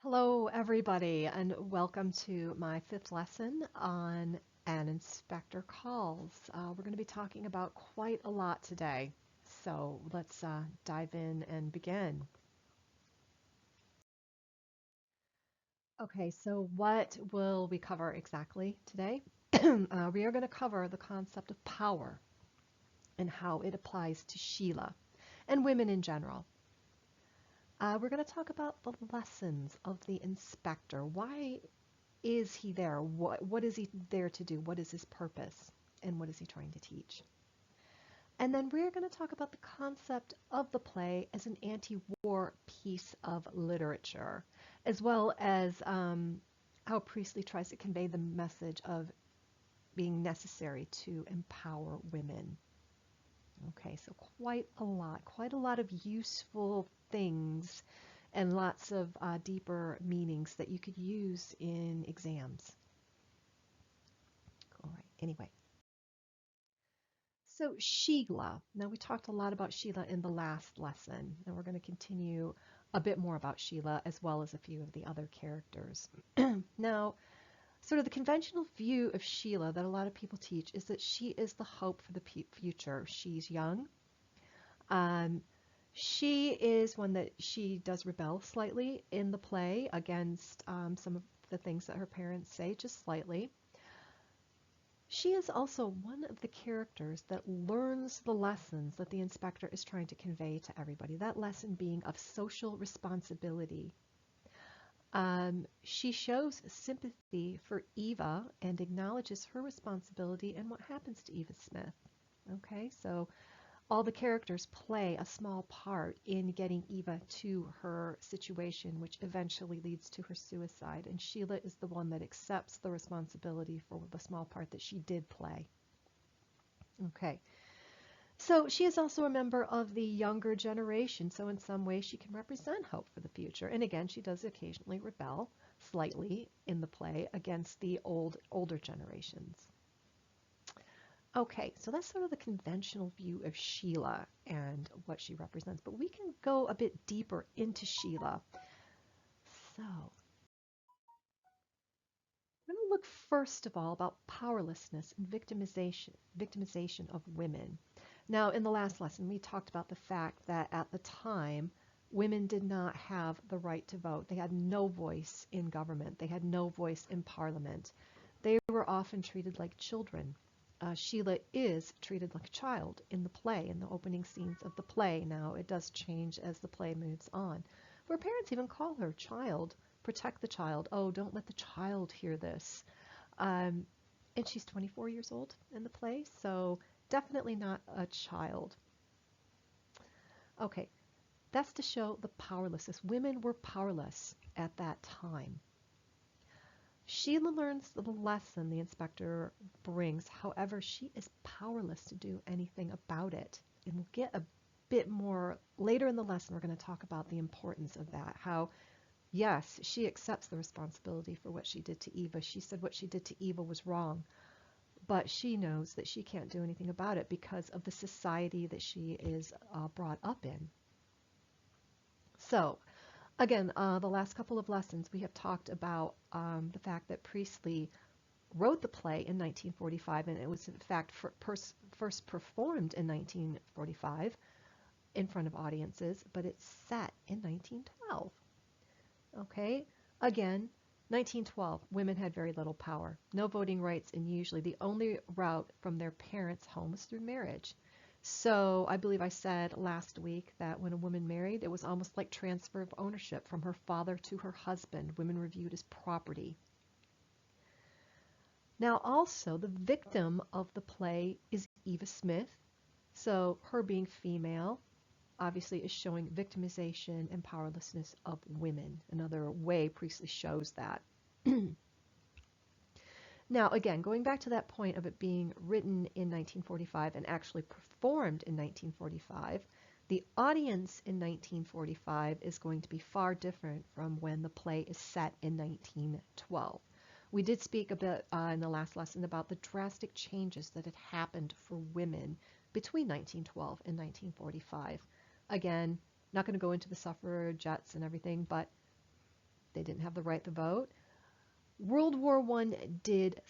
Hello, everybody, and welcome to my fifth lesson on An Inspector Calls. We're going to be talking about quite a lot today, so let's dive in and begin. Okay, so what will we cover exactly today? We are going to cover the concept of power and how it applies to Sheila and women in general. We're going to talk about the lessons of the inspector. Why is he there? What is he there to do? What is his purpose? And what is he trying to teach? And then we're going to talk about the concept of the play as an anti-war piece of literature, as well as how Priestley tries to convey the message of being necessary to empower women. Okay, so quite a lot of useful things and lots of deeper meanings that you could use in exams. All right, anyway. So Sheila, now we talked a lot about Sheila in the last lesson, and we're going to continue a bit more about Sheila as well as a few of the other characters. Now, sort of the conventional view of Sheila that a lot of people teach is that she is the hope for the future. She's young. Um, she is one that she does rebel slightly in the play against some of the things that her parents say, just slightly. She is also one of the characters that learns the lessons that the inspector is trying to convey to everybody, that lesson being of social responsibility. She shows sympathy for Eva and acknowledges her responsibility and what happens to Eva Smith. Okay, so all the characters play a small part in getting Eva to her situation, which eventually leads to her suicide. And Sheila is the one that accepts the responsibility for the small part that she did play. Okay, so she is also a member of the younger generation, so in some ways she can represent hope for the future. And again, she does occasionally rebel slightly in the play against the older generations. Okay, so that's sort of the conventional view of Sheila and what she represents, but we can go a bit deeper into Sheila. So, we're going to look first of all about powerlessness and victimization of women. Now, in the last lesson, we talked about the fact that at the time, women did not have the right to vote. They had no voice in government. They had no voice in parliament. They were often treated like children. Sheila is treated like a child in the play, in the opening scenes of the play. Now, it does change as the play moves on. Her parents even call her child, protect the child. Oh, don't let the child hear this. Um, and she's 24 years old in the play, so definitely not a child. Okay, that's to show the powerlessness. Women were powerless at that time. Sheila learns the lesson the inspector brings. However, she is powerless to do anything about it. And we'll get a bit more later in the lesson. We're going to talk about the importance of that. How, yes, she accepts the responsibility for what she did to Eva. She said what she did to Eva was wrong. But she knows that she can't do anything about it because of the society that she is brought up in. So, again, the last couple of lessons we have talked about the fact that Priestley wrote the play in 1945, and it was in fact first performed in 1945 in front of audiences, but it's set in 1912. Okay, again, 1912, women had very little power, no voting rights, and usually the only route from their parents' home was through marriage. So I believe I said last week that when a woman married, it was almost like transfer of ownership from her father to her husband. Women were viewed as property. Now also, the victim of the play is Eva Smith. So her being female obviously is showing victimization and powerlessness of women. Another way Priestley shows that. Now, again, going back to that point of it being written in 1945 and actually performed in 1945, the audience in 1945 is going to be far different from when the play is set in 1912. We did speak a bit in the last lesson about the drastic changes that had happened for women between 1912 and 1945. Again, not going to go into the suffragettes and everything, but They didn't have the right to vote. World War I did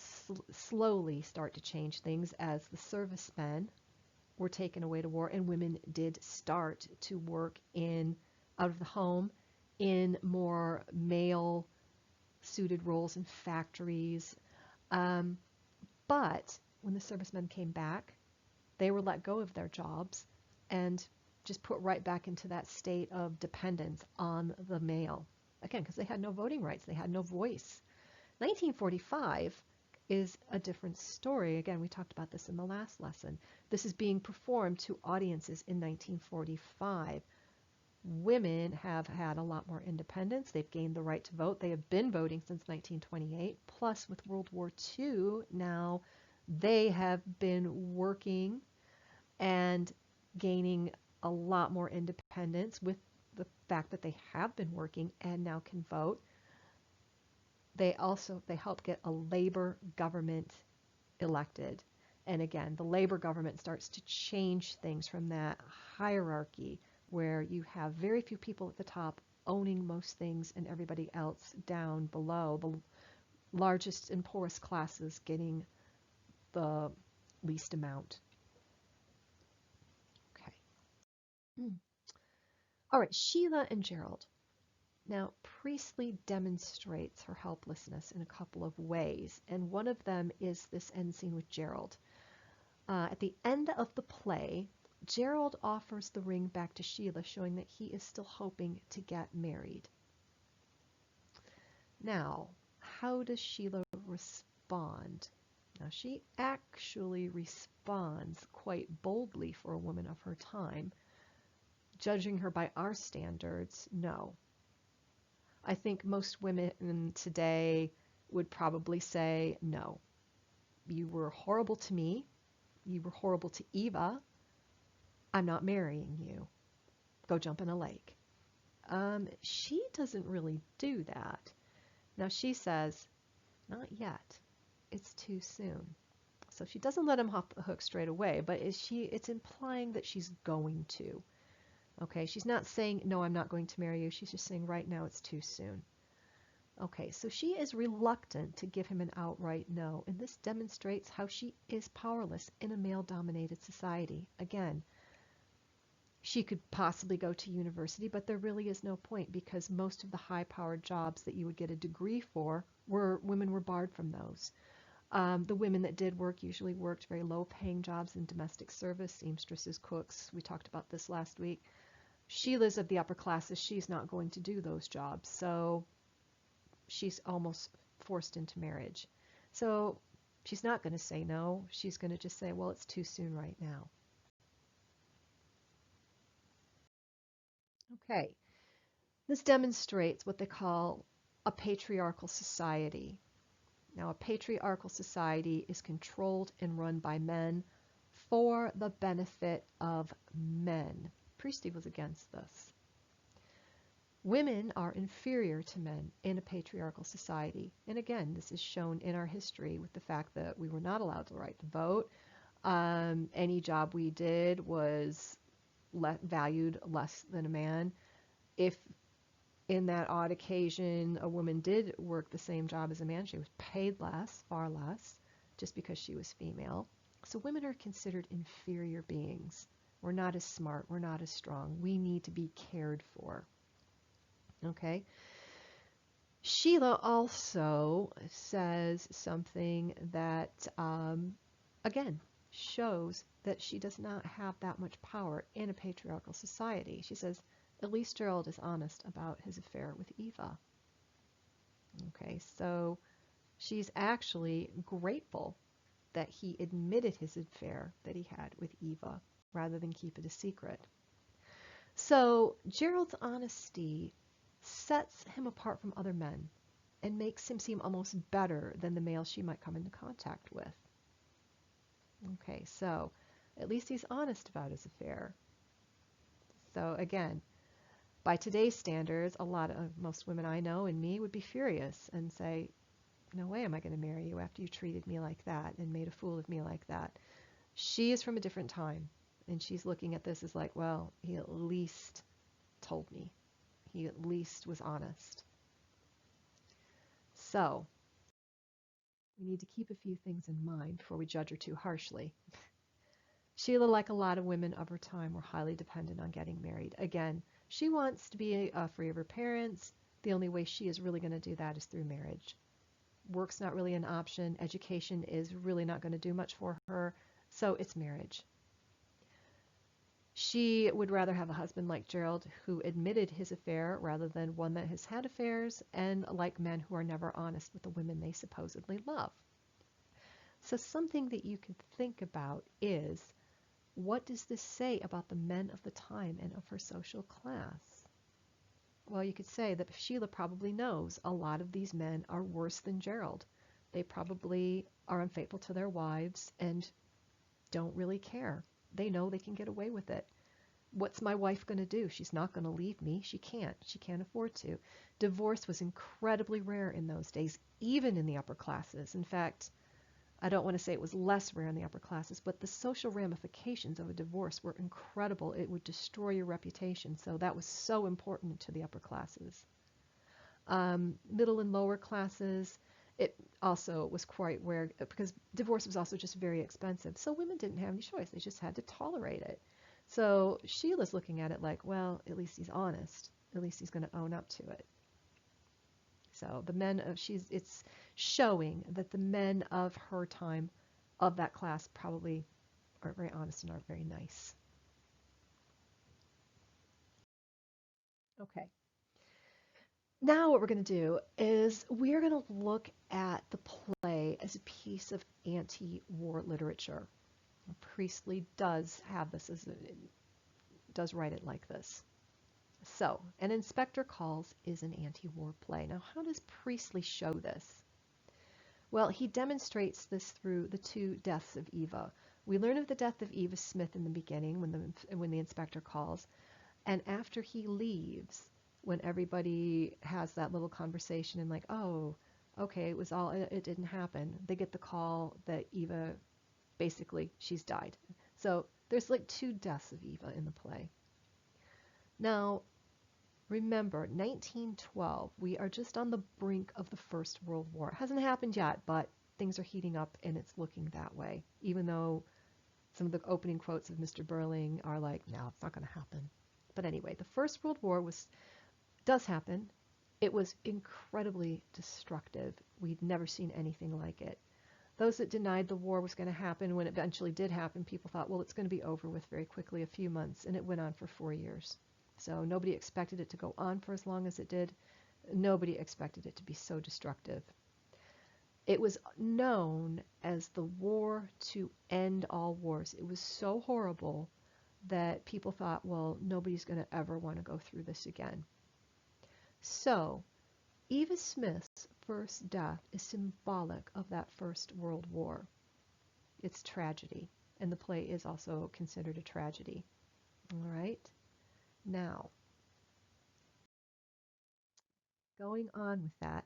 slowly start to change things as the servicemen were taken away to war, and women did start to work in out of the home in more male suited roles in factories. Um, but when the servicemen came back, they were let go of their jobs and just put right back into that state of dependence on the male. Again, because they had no voting rights, they had no voice. 1945 is a different story. Again, we talked about this in the last lesson. This is being performed to audiences in 1945. Women have had a lot more independence. They've gained the right to vote. They have been voting since 1928. Plus, with World War II, now they have been working and gaining a lot more independence with the fact that they have been working and now can vote. They help get a labor government elected. And again, the labor government starts to change things from that hierarchy where you have very few people at the top owning most things and everybody else down below, the largest and poorest classes getting the least amount. Okay. All right, Sheila and Gerald. Now, Priestley demonstrates her helplessness in a couple of ways, and one of them is this end scene with Gerald. At the end of the play, Gerald offers the ring back to Sheila, showing that he is still hoping to get married. Now, how does Sheila respond? Now, she actually responds quite boldly for a woman of her time. Judging her by our standards, no. I think most women today would probably say, no, you were horrible to me. You were horrible to Eva. I'm not marrying you. Go jump in a lake. She doesn't really do that. Now she says, not yet. It's too soon. So she doesn't let him off the hook straight away, but it's implying that she's going to. Okay, she's not saying, no, I'm not going to marry you. She's just saying, right now it's too soon. Okay, so she is reluctant to give him an outright no, and this demonstrates how she is powerless in a male-dominated society. Again, she could possibly go to university, but there really is no point because most of the high-powered jobs that you would get a degree for women were barred from those. The women that did work usually worked very low-paying jobs in domestic service, seamstresses, cooks. We talked about this last week. Sheila's of the upper classes. She's not going to do those jobs, so she's almost forced into marriage. So she's not going to say no. She's going to just say, well, it's too soon right now. Okay. This demonstrates what they call a patriarchal society. Now, a patriarchal society is controlled and run by men for the benefit of men. Priestley was against this. Women are inferior to men in a patriarchal society. And again, this is shown in our history with the fact that we were not allowed the right to vote. Any job we did was valued less than a man. If in that odd occasion a woman did work the same job as a man, she was paid less, far less, just because she was female. So women are considered inferior beings. We're not as smart. We're not as strong. We need to be cared for. Okay. Sheila also says something that, again, shows that she does not have that much power in a patriarchal society. She says, at least Gerald is honest about his affair with Eva. Okay, so she's actually grateful that he admitted his affair that he had with Eva rather than keep it a secret. So Gerald's honesty sets him apart from other men and makes him seem almost better than the male she might come into contact with. Okay, so at least he's honest about his affair. So again, by today's standards, most women I know and me would be furious and say, no way am I going to marry you after you treated me like that and made a fool of me like that. She is from a different time, and she's looking at this as like, well, he at least told me. He at least was honest. So we need to keep a few things in mind before we judge her too harshly. Sheila, like a lot of women of her time, were highly dependent on getting married. Again, she wants to be free of her parents. The only way she is really going to do that is through marriage. Work's not really an option. Education is really not going to do much for her. So it's marriage. She would rather have a husband like Gerald who admitted his affair rather than one that has had affairs, and like men who are never honest with the women they supposedly love. So something that you can think about is, what does this say about the men of the time and of her social class? Well, you could say that Sheila probably knows a lot of these men are worse than Gerald. They probably are unfaithful to their wives and don't really care. They know they can get away with it. What's my wife going to do? She's not going to leave me. She can't. She can't afford to. Divorce was incredibly rare in those days, even in the upper classes. In fact, I don't want to say it was less rare in the upper classes, but the social ramifications of a divorce were incredible. It would destroy your reputation. So that was so important to the upper classes. Middle and lower classes, it also was quite rare because divorce was also just very expensive. So women didn't have any choice. They just had to tolerate it. So Sheila's looking at it like, well, at least he's honest. At least he's going to own up to it. So the men of it's showing that the men of her time, of that class, probably aren't very honest and aren't very nice. Okay. Now what we're going to do is we're going to look at the play as a piece of anti-war literature. Priestley does have this does write it like this. So, An Inspector Calls is an anti-war play. Now, how does Priestley show this? Well, he demonstrates this through the two deaths of Eva. We learn of the death of Eva Smith in the beginning when the inspector calls, and after he leaves, when everybody has that little conversation and like, oh, okay, it didn't happen. They get the call that Eva, basically, she's died. So there's like two deaths of Eva in the play. Now, remember, 1912, we are just on the brink of the First World War. It hasn't happened yet, but things are heating up and it's looking that way, even though some of the opening quotes of Mr. Burling are like, no, it's not going to happen. But anyway, the First World War does happen. It was incredibly destructive. We'd never seen anything like it. Those that denied the war was going to happen, when it eventually did happen, people thought, well, it's going to be over with very quickly, a few months, and it went on for 4 years. So nobody expected it to go on for as long as it did. Nobody expected it to be so destructive. It was known as the war to end all wars. It was so horrible that people thought, well, nobody's going to ever want to go through this again. So Eva Smith's first death is symbolic of that First World War. It's tragedy, and the play is also considered a tragedy. All right? Now, going on with that,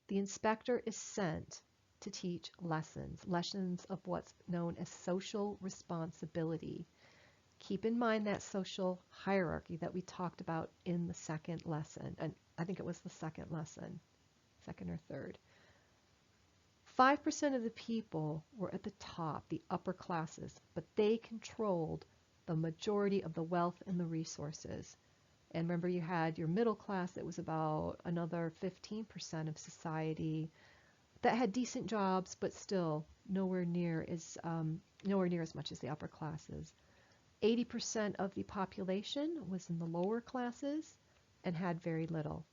the inspector is sent to teach lessons of what's known as social responsibility. Keep in mind that social hierarchy that we talked about in the second lesson, and I think it was the second lesson, second or third. 5% of the people were at the top, the upper classes, but they controlled the majority of the wealth and the resources. And remember, you had your middle class that was about another 15% of society that had decent jobs, but still nowhere near as much as the upper classes. 80% of the population was in the lower classes and had very little.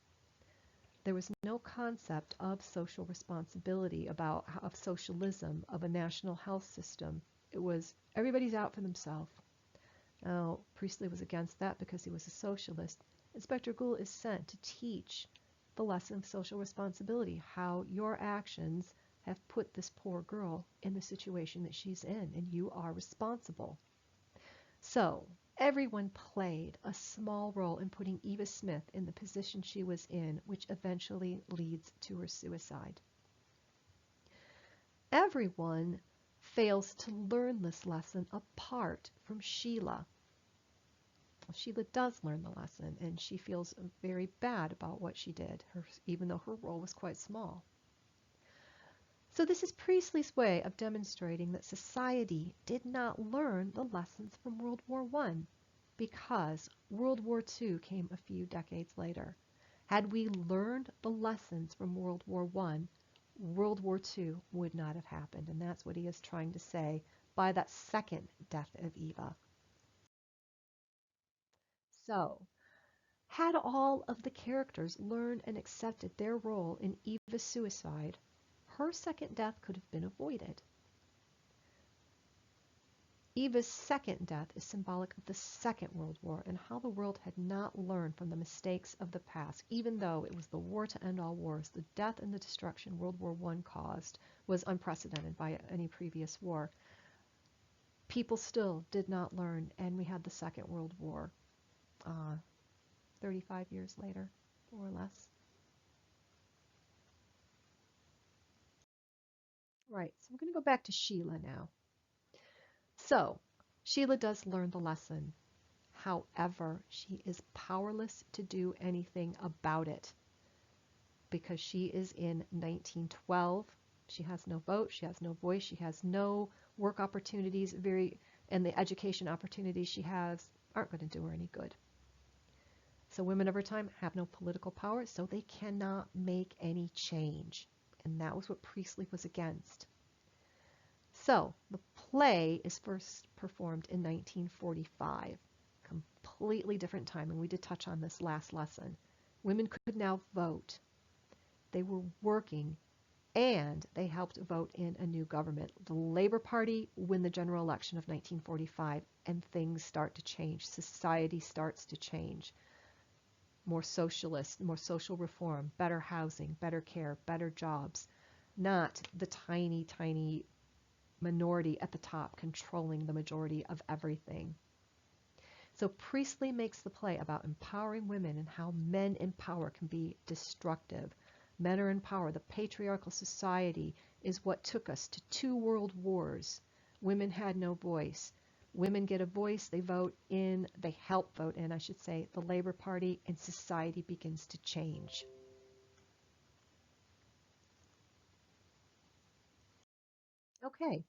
There was no concept of social responsibility, of socialism, of a national health system. It was everybody's out for themselves. Now, Priestley was against that because he was a socialist. Inspector Gould is sent to teach the lesson of social responsibility, how your actions have put this poor girl in the situation that she's in, and you are responsible. So, everyone played a small role in putting Eva Smith in the position she was in, which eventually leads to her suicide. Everyone fails to learn this lesson apart from Sheila. Sheila does learn the lesson, and she feels very bad about what she did, even though her role was quite small. So this is Priestley's way of demonstrating that society did not learn the lessons from World War I because World War II came a few decades later. Had we learned the lessons from World War I, World War II would not have happened. And that's what he is trying to say by that second death of Eva. So, had all of the characters learned and accepted their role in Eva's suicide, her second death could have been avoided. Eva's second death is symbolic of the Second World War and how the world had not learned from the mistakes of the past. Even though it was the war to end all wars, the death and the destruction World War I caused was unprecedented by any previous war. People still did not learn, and we had the Second World War 35 years later, more or less. Right, so we're going to go back to Sheila now. So, Sheila does learn the lesson. However, she is powerless to do anything about it because she is in 1912. She has no vote, she has no voice, she has no work opportunities, and the education opportunities she has aren't going to do her any good. So women of her time have no political power, so they cannot make any change. And that was what Priestley was against. So the play is first performed in 1945. Completely different time, and we did touch on this last lesson. Women could now vote. They were working, and they helped vote in a new government. The Labor Party win the general election of 1945, and things start to change. Society starts to change. More socialist, more social reform, better housing, better care, better jobs. Not the tiny, tiny minority at the top controlling the majority of everything. So Priestley makes the play about empowering women and how men in power can be destructive. Men are in power. The patriarchal society is what took us to 2 world wars. Women had no voice. Women get a voice, they vote in, they help vote in, I should say, the Labor Party, and society begins to change. Okay,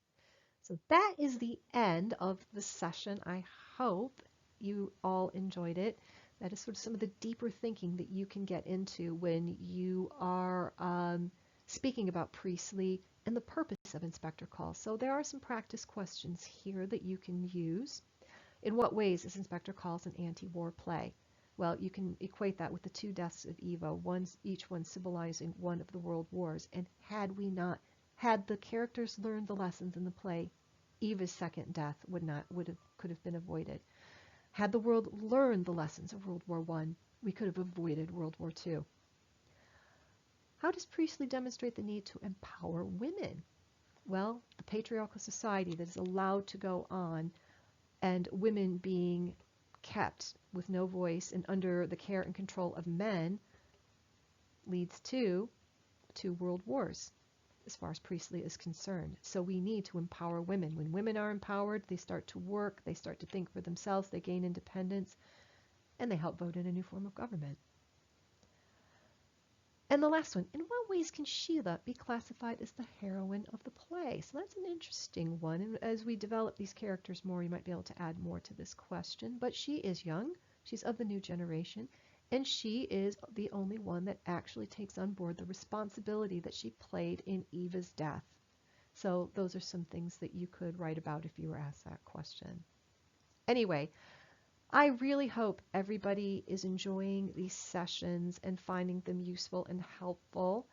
so that is the end of the session. I hope you all enjoyed it. That is sort of some of the deeper thinking that you can get into when you are speaking about Priestley and the purpose of Inspector Calls. So there are some practice questions here that you can use. In what ways is Inspector Calls an anti-war play? Well, you can equate that with the 2 deaths of Eva, each one symbolizing one of the world wars. And had the characters learned the lessons in the play, Eva's second death could have been avoided. Had the world learned the lessons of World War I, we could have avoided World War II. How does Priestley demonstrate the need to empower women? Well, the patriarchal society that is allowed to go on and women being kept with no voice and under the care and control of men leads to 2 world wars, as far as Priestley is concerned. So we need to empower women. When women are empowered, they start to work, they start to think for themselves, they gain independence, and they help vote in a new form of government. And the last one, in what ways can Sheila be classified as the heroine of the play? So that's an interesting one. And as we develop these characters more, you might be able to add more to this question. But she is young, she's of the new generation, and she is the only one that actually takes on board the responsibility that she played in Eva's death. So those are some things that you could write about if you were asked that question. Anyway, I really hope everybody is enjoying these sessions and finding them useful and helpful.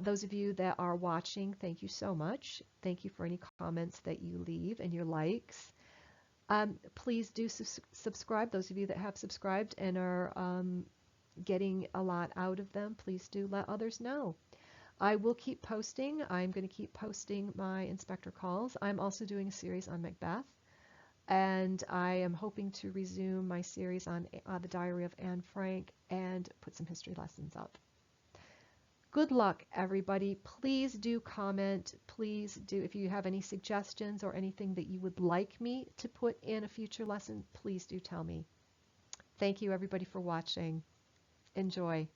Those of you that are watching, thank you so much. Thank you for any comments that you leave and your likes. Please do subscribe. Those of you that have subscribed and are getting a lot out of them, please do let others know. I will keep posting. I'm going to keep posting my Inspector Calls. I'm also doing a series on Macbeth. And I am hoping to resume my series on the Diary of Anne Frank and put some history lessons up. Good luck, everybody. Please do comment. Please do, if you have any suggestions or anything that you would like me to put in a future lesson, please do tell me. Thank you, everybody, for watching. Enjoy.